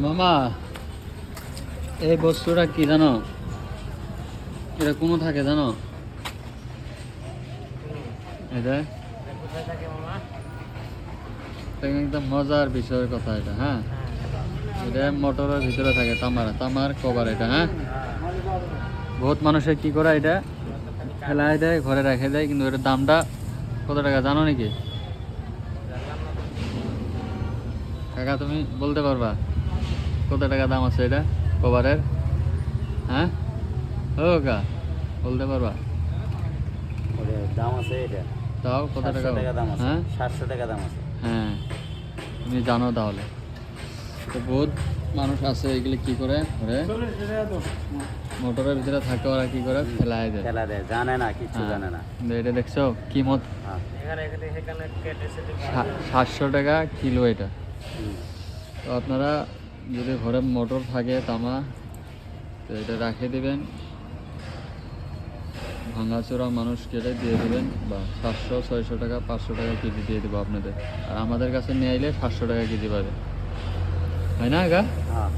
মামা এই বস্তুটা কি জানো? এটা কোনো থাকে জানো? এটা একদম মজার বিষয়ের কথা এটা। হ্যাঁ, এটা মোটরের ভিতরে থাকে, তামার কভার এটা। হ্যাঁ, বহুত মানুষের কি করে এটা ফেলাই দেয়, ঘরে রেখে দেয়, কিন্তু এটার দামটা কত টাকা জানো নাকি কাকা? তুমি বলতে পারবা কত টাকা দাম আছে এটা কভারের? হ্যাঁ ও কা বলতে পারবা? দাম আছে এটা, তাও কত টাকা? দাম আছে। হ্যাঁ 700 টাকা দাম আছে। হ্যাঁ, তুমি জানো তাহলে। তো বহুত মানুষ আছে এগুলি কি করে ঘরে মোটরের ভিতরে থাকে, ওরা কি করে ফেলাই দেয়, ফেলা দেয়, জানে না, কিছু হ্যাঁ। জানে না। কিন্তু এটা দেখছো কিমত হ্যাঁ। 700 টাকা কিলো এটা। হুম। তো আপনারা যদি ঘরে মোটর থাকে তামা, তো এটা রাখে দেবেন, ভাঙাচোরা মানুষ কেটে দিয়ে দেবেন, বা 700 600 টাকা 500 টাকা কেজি দিয়ে দেবো আপনাদের। আর আমাদের কাছে নিয়ে আইলে 700 টাকা কেজি পাবে, হয় না গা? হ্যাঁ।